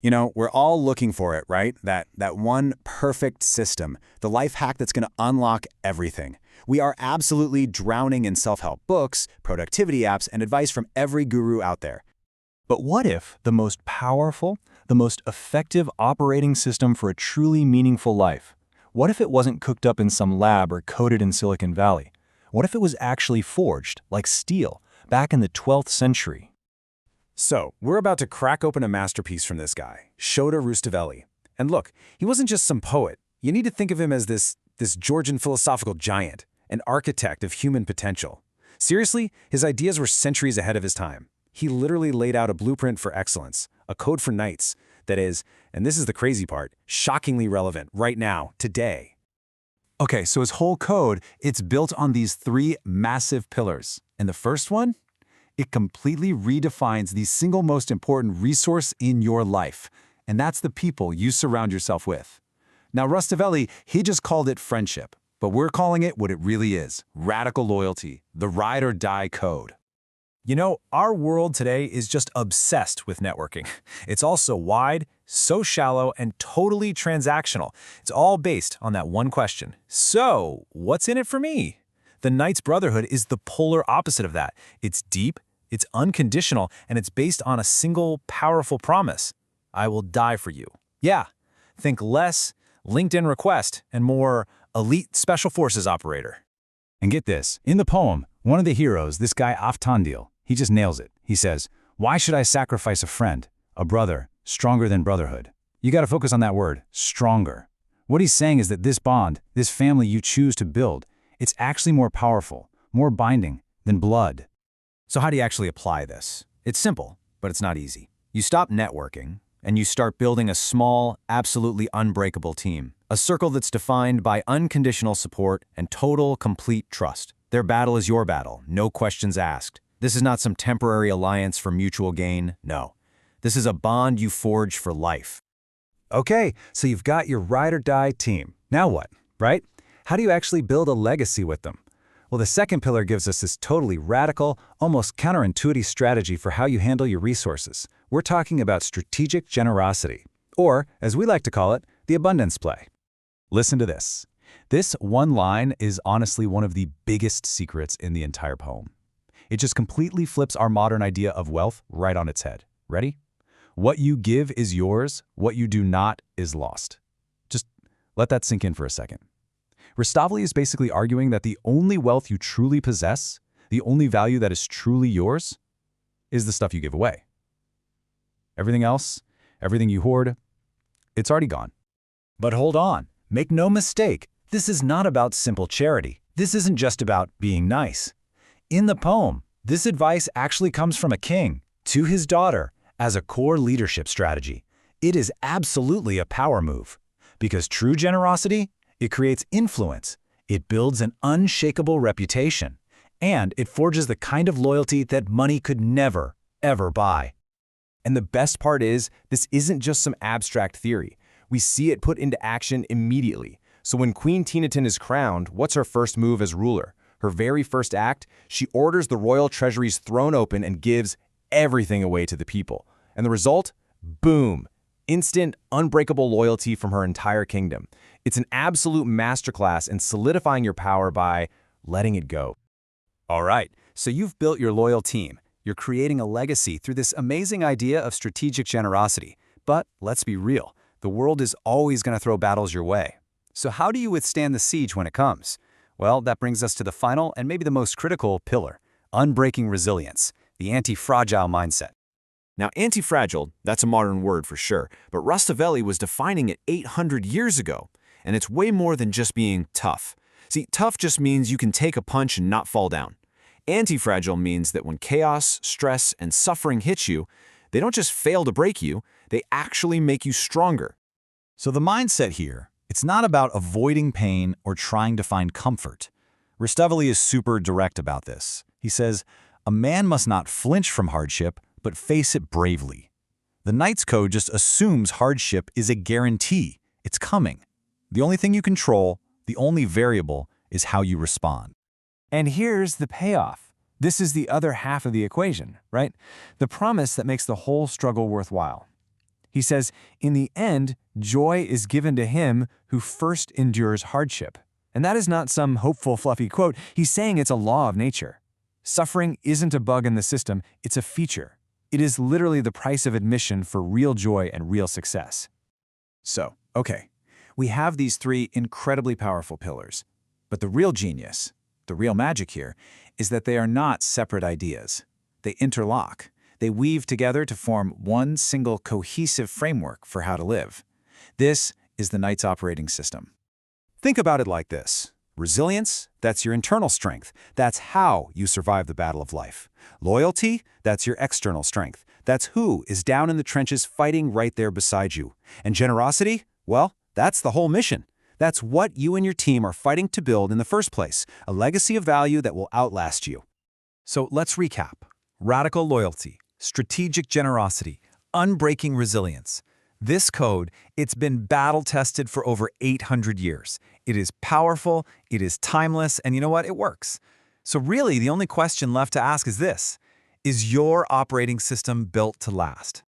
You know, we're all looking for it, right? That one perfect system, the life hack that's going to unlock everything. We are absolutely drowning in self-help books, productivity apps, and advice from every guru out there. But what if the most powerful, the most effective operating system for a truly meaningful life? What if it wasn't cooked up in some lab or coded in Silicon Valley? What if it was actually forged, like steel, back in the 12th century? So, we're about to crack open a masterpiece from this guy, Rostevan. And look, he wasn't just some poet. You need to think of him as this Georgian philosophical giant, an architect of human potential. Seriously, his ideas were centuries ahead of his time. He literally laid out a blueprint for excellence, a code for knights, that is, and this is the crazy part, shockingly relevant right now, today. Okay, so his whole code, it's built on these three massive pillars. And the first one? It completely redefines the single most important resource in your life, and that's the people you surround yourself with. Now, Rostevan, he just called it friendship, but we're calling it what it really is, radical loyalty, the ride or die code. You know, our world today is just obsessed with networking. It's all so wide, so shallow, and totally transactional. It's all based on that one question. So, what's in it for me? The Knight's Brotherhood is the polar opposite of that. It's deep, it's unconditional, and it's based on a single powerful promise. I will die for you. Yeah, think less LinkedIn request and more elite special forces operator. And get this, in the poem, one of the heroes, this guy Avtandil, he just nails it. He says, "Why should I sacrifice a friend, a brother, stronger than brotherhood?" You got to focus on that word, stronger. What he's saying is that this bond, this family you choose to build, it's actually more powerful, more binding than blood. So how do you actually apply this? It's simple, but it's not easy. You stop networking, and you start building a small, absolutely unbreakable team. A circle that's defined by unconditional support and total, complete trust. Their battle is your battle, no questions asked. This is not some temporary alliance for mutual gain, no. This is a bond you forge for life. Okay, so you've got your ride or die team. Now what, right? How do you actually build a legacy with them? Well, the second pillar gives us this totally radical, almost counterintuitive strategy for how you handle your resources. We're talking about strategic generosity, or, as we like to call it, the abundance play. Listen to this. This one line is honestly one of the biggest secrets in the entire poem. It just completely flips our modern idea of wealth right on its head. Ready? What you give is yours, what you do not is lost. Just let that sink in for a second. Rostevan is basically arguing that the only wealth you truly possess, the only value that is truly yours, is the stuff you give away. Everything else, everything you hoard, it's already gone. But hold on, make no mistake, this is not about simple charity. This isn't just about being nice. In the poem, this advice actually comes from a king to his daughter as a core leadership strategy. It is absolutely a power move, because true generosity, it creates influence, it builds an unshakable reputation, and it forges the kind of loyalty that money could never, ever buy. And the best part is, this isn't just some abstract theory. We see it put into action immediately. So when Queen Tinatin is crowned, what's her first move as ruler? Her very first act, she orders the royal treasuries thrown open and gives everything away to the people. And the result? Boom! Instant, unbreakable loyalty from her entire kingdom. It's an absolute masterclass in solidifying your power by letting it go. All right, so you've built your loyal team. You're creating a legacy through this amazing idea of strategic generosity. But let's be real, the world is always going to throw battles your way. So how do you withstand the siege when it comes? Well, that brings us to the final and maybe the most critical pillar, unbreaking resilience, the anti-fragile mindset. Now, anti-fragile, that's a modern word for sure, but Rostevan was defining it 800 years ago, and it's way more than just being tough. See, tough just means you can take a punch and not fall down. Anti-fragile means that when chaos, stress, and suffering hit you, they don't just fail to break you, they actually make you stronger. So the mindset here, it's not about avoiding pain or trying to find comfort. Rostevan is super direct about this. He says, a man must not flinch from hardship, but face it bravely. The Knight's Code just assumes hardship is a guarantee. It's coming. The only thing you control, the only variable, is how you respond. And here's the payoff. This is the other half of the equation, right? The promise that makes the whole struggle worthwhile. He says, in the end, joy is given to him who first endures hardship. And that is not some hopeful, fluffy quote. He's saying it's a law of nature. Suffering isn't a bug in the system, it's a feature. It is literally the price of admission for real joy and real success. So, okay, we have these three incredibly powerful pillars. But the real genius, the real magic here, is that they are not separate ideas. They interlock. They weave together to form one single cohesive framework for how to live. This is the Knight's operating system. Think about it like this. Resilience, that's your internal strength. That's how you survive the battle of life. Loyalty, that's your external strength. That's who is down in the trenches fighting right there beside you. And generosity, well, that's the whole mission. That's what you and your team are fighting to build in the first place, a legacy of value that will outlast you. So let's recap. Radical loyalty, strategic generosity, unbreaking resilience. This code, it's been battle-tested for over 800 years. It is powerful, it is timeless, and you know what? It works. So really, the only question left to ask is this: is your operating system built to last?